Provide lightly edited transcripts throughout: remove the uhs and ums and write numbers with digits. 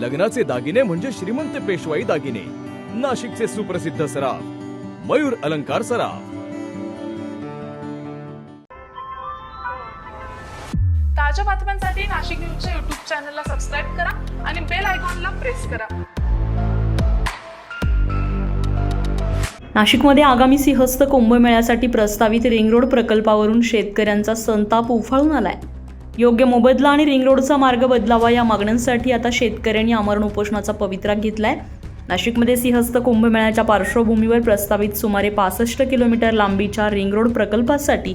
लग्नाचे दागिने म्हणजे श्रीमंत पेशवाई दागिने, नाशिकचे सुप्रसिद्ध सराफ मयूर अलंकार सराफ। ताज्या बातम्यांसाठी नाशिक न्यूजच्या YouTube चॅनलला सबस्क्राईब करा आणि बेल आयकॉनला प्रेस करा। नाशिकमध्ये आगामी सिंहस्थ कुंभमेळ्यासाठी प्रस्तावित रिंग रोड प्रकल्पावरून शेतकऱ्यांचा संताप उफाळून आलाय। योग्य मोबदला आणि रिंग रोडचा मार्ग बदलावा या मागण्यांसाठी आता शेतकऱ्यांनी आमरण उपोषणाचा पवित्रा घेतलाय। नाशिकमध्ये सिंहस्थ कुंभमेळ्याच्या पार्श्वभूमीवर प्रस्तावित सुमारे 65 किलोमीटर लांबीच्या रिंग रोड प्रकल्पासाठी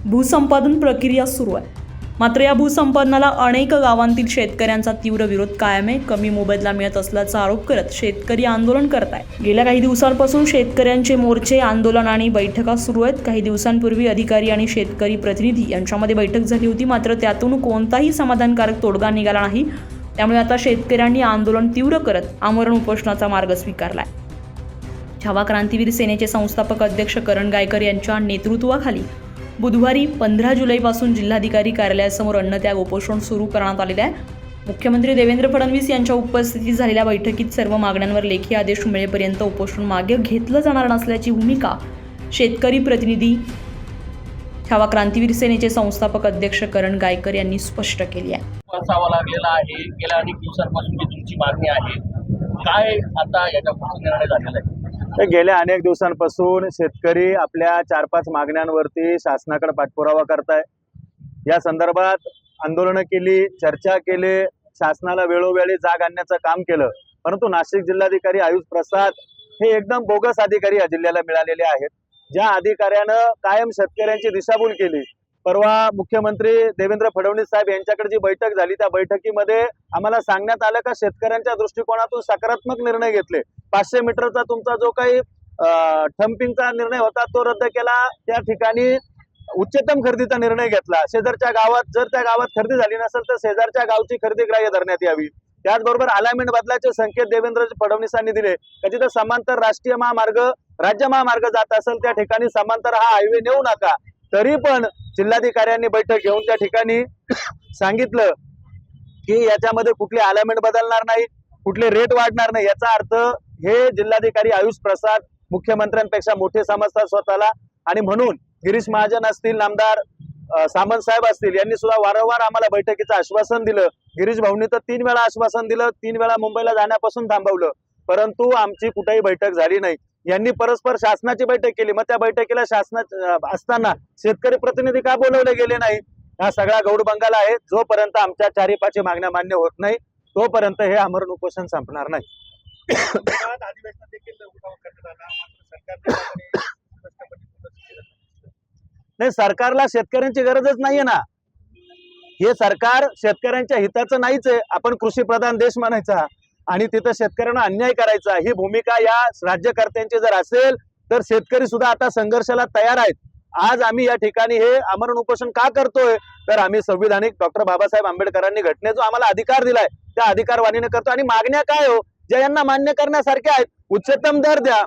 भूसंपादन प्रक्रिया सुरू आहे। मात्र या भूसंपादनाला अनेक गावांतील शेतकऱ्यांचा तीव्र विरोध कायम आहे। कमी मोबदला मिळत असल्याचा आरोप करत शेतकरी आंदोलन करत आहेत। गेल्या काही दिवसांपासून शेतकऱ्यांचे मोर्चे, आंदोलन आणि बैठका सुरू आहेत। काही दिवसांपूर्वी अधिकारी आणि शेतकरी प्रतिनिधी यांच्यामध्ये बैठक झाली होती, मात्र त्यातून कोणताही समाधानकारक तोडगा निघाला नाही। त्यामुळे आता शेतकऱ्यांनी आंदोलन तीव्र करत आमरण उपोषणाचा मार्ग स्वीकारलाय। छावा क्रांतीवीर सेनेचे संस्थापक अध्यक्ष करण गायकर यांच्या नेतृत्वाखाली बुधवारी 15 जुलैपासून जिल्हाधिकारी कार्यालयासमोर अन्नत्याग उपोषण सुरू करण्यात आलेले आहे। मुख्यमंत्री देवेंद्र फडणवीस यांच्या उपस्थितीत झालेल्या बैठकीत सर्व मागण्यांवर लेखी आदेश मिळेपर्यंत उपोषण मागे घेतलं जाणार नसल्याची भूमिका शेतकरी प्रतिनिधी छावा क्रांतीवीर सेनेचे संस्थापक अध्यक्ष करण गायकर यांनी स्पष्ट केली आहे। बसावा लागलेला आहे। गेल्या अनेक दिवसांपासून जी तुमची मागणी आहे, काय आता याच्यापासून निर्णय झालेला आहे? गेल्या अनेक दिवसांपासून शेतकरी आपल्या 4-5 मागण्यांवरती शासनाकडे पाठपुरावा करताय। या संदर्भात आंदोलनं केली, चर्चा केली, शासनाला वेळोवेळी जाग आणण्याचं काम केलं, परंतु नाशिक जिल्हाधिकारी आयुष प्रसाद हे एकदम बोगस अधिकारी या जिल्ह्याला मिळालेले आहेत। ज्या अधिकाऱ्यानं कायम शेतकऱ्यांची दिशाभूल केली। परवा मुख्यमंत्री देवेंद्र फडणवीस साहेब यांच्याकडे जी बैठक झाली, त्या बैठकीमध्ये आम्हाला सांगण्यात आलं का शेतकऱ्यांच्या दृष्टिकोनातून सकारात्मक निर्णय घेतले। 500 मीटरचा तुमचा जो काही ठंपिंगचा निर्णय होता तो रद्द केला। त्या ठिकाणी उच्चतम खरेदीचा निर्णय घेतला। शेजारच्या गावात जर त्या गावात खरेदी झाली नसेल तर शेजारच्या गावची खरेदी ग्राह्य धरण्यात यावी। त्याचबरोबर अलाइनमेंट बदलाचे संकेत देवेंद्र फडणवीसांनी दिले की जिथे समांतर राष्ट्रीय महामार्ग, राज्य महामार्ग जात असेल त्या ठिकाणी समांतर हा हायवे नेऊ नका। तरी पण जिल्हाधिकाऱ्यांनी बैठक घेऊन त्या ठिकाणी सांगितलं की याच्यामध्ये कुठले अलाइनमेंट बदलणार नाही, कुठले रेट वाढणार नाही। याचा अर्थ हे जिल्हाधिकारी आयुष प्रसाद मुख्यमंत्र्यांपेक्षा मोठे समजतात स्वतःला, आणि म्हणून गिरीश महाजन असतील, नामदार सामंत साहेब असतील, यांनी सुद्धा वारंवार आम्हाला बैठकीचं आश्वासन दिलं। गिरीश भाऊंनी तर 3 वेळा आश्वासन दिलं, 3 वेळा मुंबईला जाण्यापासून थांबवलं, परंतु आमची कुठेही बैठक झाली नाही। यांनी परस्पर शासनाची बैठक केली, मग त्या बैठकीला शासना असताना शेतकरी प्रतिनिधी का बोलवले गेले नाही? हा सगळा गौडबंगाल आहे। जोपर्यंत आमच्या 4-5 मागण्या मान्य होत नाही तोपर्यंत हे आमरण उपोषण संपणार नाही। नाही, सरकारला शेतकऱ्यांची गरजच नाहीये ना। हे सरकार शेतकऱ्यांच्या हिताचं नाहीच आहे। आपण कृषी प्रधान देश म्हणायचा आणि तिथं शेतकऱ्यांना अन्याय करायचा, ही भूमिका या राज्यकर्त्यांची जर असेल तर शेतकरी सुद्धा आता संघर्षाला तयार आहेत। आज आम्ही या ठिकाणी हे आमरण उपोषण का करतोय तर आम्ही संविधानिक डॉक्टर बाबासाहेब आंबेडकरांनी घटनेत जो आम्हाला अधिकार दिलाय त्या अधिकारवाणीने करतो। आणि मागण्या काय हो, ज्या यांना मान्य करण्यासारख्या आहेत? उच्चतम दर द्या,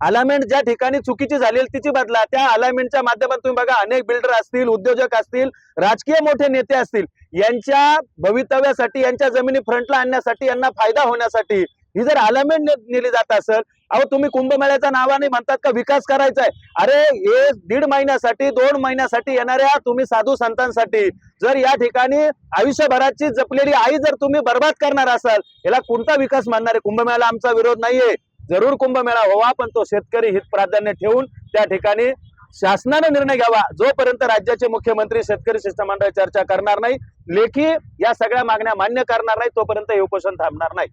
अलाइनमेंट ज्या ठिकाणी चुकीची झाली तिची बदला। त्या अलाइनमेंटच्या माध्यमातून तुम्ही बघा, अनेक बिल्डर असतील, उद्योजक असतील, राजकीय मोठे नेते असतील, यांच्या भवितव्यासाठी, यांच्या जमिनी फ्रंटला आणण्यासाठी, यांना फायदा होण्यासाठी ही जर अलाइनमेंट नेली जात असेल, अहो तुम्ही कुंभमेळ्याच्या नावाने म्हणतात का विकास करायचा आहे? अरे हे 1.5 महिन्यासाठी, 2 महिन्यासाठी येणाऱ्या तुम्ही साधू संतांसाठी जर या ठिकाणी आयुष्यभराची जपलेली आई जर तुम्ही बर्बाद करणार असाल, याला कोणता विकास मानणार आहे? कुंभमेळ्याला आमचा विरोध नाहीये, जरूर कुंभमेळा व्हावा, पण तो शेतकरी हित प्राधान्य ठेवून त्या ठिकाणी शासनाने निर्णय घ्यावा। जोपर्यंत राज्याचे मुख्यमंत्री शेतकरी शिष्टमंडळ चर्चा करणार नाही, लेखी या सगळ्या मागण्या मान्य करणार नाही, तोपर्यंत हे उपोषण थांबणार नाही।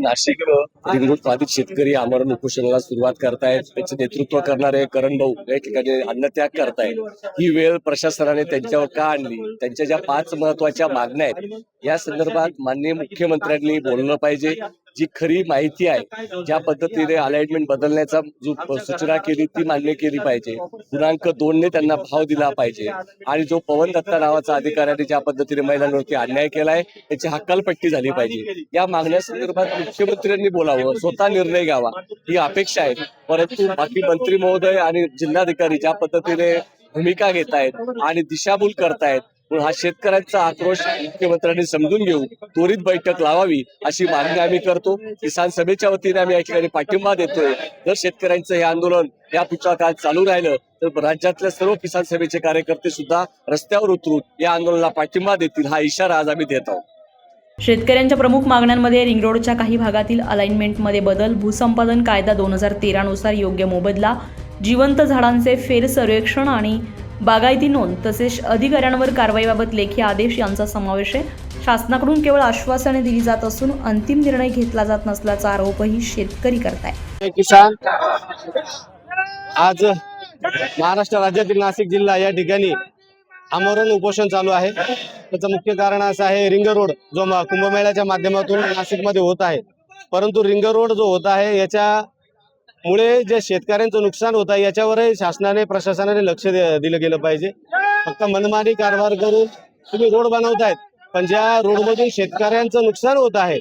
नाशिक रिंग रोड बाधित शेतकरी आमरण उपोषणाला सुरुवात करतायत। त्याचे नेतृत्व करणारे करण भाऊ या ठिकाणी अन्नत्याग करतायत। ही वेळ प्रशासनाने त्यांच्यावर का आणली? त्यांच्या ज्या 5 महत्वाच्या मागण्या आहेत या संदर्भात माननीय मुख्यमंत्र्यांनी बोललं पाहिजे। जी खरी माहिती आहे, ज्या पद्धतीने अलाइनमेंट बदलण्याचा जो सूचना केली ती मान्य केली पाहिजे। पूर्णांक 2 ने त्यांना भाव दिला पाहिजे। आणि जो पवन दत्ता नावाचा अधिकाऱ्याने ज्या पद्धतीने महिलांवरती अन्याय केलाय त्याची हकालपट्टी झाली पाहिजे। या मागण्या संदर्भात मुख्यमंत्र्यांनी बोलावं, स्वतः निर्णय घ्यावा ही अपेक्षा आहे। परंतु बाकी मंत्री महोदय आणि जिल्हाधिकारी ज्या पद्धतीने भूमिका घेतायत आणि दिशाभूल करतायत म्हणून हा शेतकऱ्यांचा आक्रोश मुख्यमंत्र्यांनी समजून घेऊन त्वरित बैठक लावावी अशी मागणी आम्ही करतो. किसान सभेच्या वतीने आम्ही या ठिकाणी पाठिंबा देतोय. जर शेतकऱ्यांचं हे आंदोलन या पुढच्या काळात चालू राहिलं तर राज्यातल्या सर्व किसान सभेचे कार्यकर्ते सुद्धा रस्त्यावर उतरून या आंदोलनाला पाठिंबा देतील हा इशारा आज आम्ही देत आहोत. शेतकऱ्यांच्या प्रमुख मागण्यांमध्ये रिंग रोडच्या काही भागातील अलाइनमेंटमध्ये बदल, भूसंपादन कायदा 2013 नुसार योग्य मोबदला, जिवंत झाडांचे फेर सर्वेक्षण आणि बागायती नोंद तसेच अधिकाऱ्यांवर कारवाईबाबत लेखी आदेश यांचा समावेश आहे. शासनाकडून केवळ आश्वासने दिली जात असून अंतिम निर्णय घेतला जात नसल्याचा आरोपही शेतकरी करतायत. किसान आज महाराष्ट्र राज्यातील नाशिक जिल्हा या ठिकाणी आमरण उपोषण चालू आहे. त्याचं मुख्य कारण असं आहे, रिंग रोड जो कुंभमेळ्याच्या माध्यमातून नाशिकमध्ये होत आहे, परंतु रिंग रोड जो होत आहे याच्यामुळे जे शेतकऱ्यांचं नुकसान होत आहे याच्यावरही शासनाने प्रशासनाने लक्ष दिलं गेलं पाहिजे. फक्त मनमानी कारभार करून तुम्ही रोड बनवतायत, पण ज्या रोडमधून शेतकऱ्यांचं नुकसान होत आहे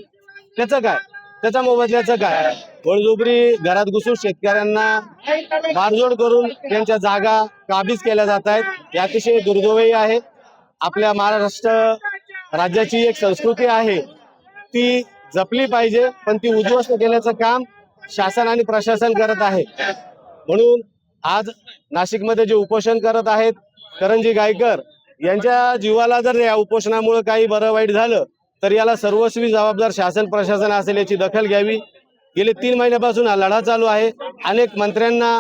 त्याचं काय, त्याचा मोबदल्याचं काय? बळजबरी घरात घुसून शेतकऱ्यांना मारझोड करून त्यांच्या जागा काबीज केल्या जात आहेत. हे अतिशय दुर्दैवी आहे. आपल्या महाराष्ट्र राज्याची एक संस्कृती आहे ती जपली पाहिजे, पण ती उद्ध्वस्त केल्याचं काम शासन आणि प्रशासन करत आहे. म्हणून आज नाशिकमध्ये जे उपोषण करत आहेत करंजी गायकर यांच्या जीवाला जर या उपोषणामुळे काही बरं वाईट झालं तर याला सर्वस्वी जबाबदार शासन प्रशासन असेल, याची दखल घ्यावी. गेले 3 महिन्यापासून हा लढा चालू आहे. अनेक मंत्र्यांना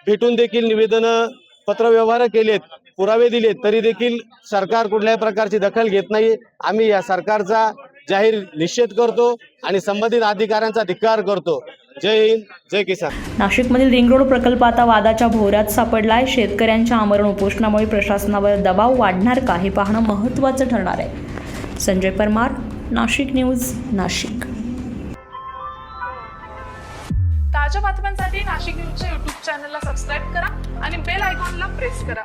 भेटून देखील निवेदनं पत्रव्यवहार केलेत, पुरावे दिलेत, तरी देखील सरकार कुठल्याही प्रकारची दखल घेत नाही. आम्ही या सरकारचा जाहीर निषेध करतो आणि संबंधित अधिकाऱ्यांचा धिक्कार करतो. जय हिंद, जय किसान. नाशिकमधील रिंग रोड प्रकल्प आता वादाच्या भोवऱ्यात सापडलाय. शेतकऱ्यांच्या आमरण उपोषणामुळे प्रशासनावर दबाव वाढणार का हे पाहणं महत्त्वाचं ठरणार आहे. संजय परमार, नाशिक न्यूज, नाशिक. ताज्या बातम्यांसाठी नाशिक न्यूजच्या YouTube चॅनलला सबस्क्राईब करा आणि बेल आयकॉनला प्रेस करा.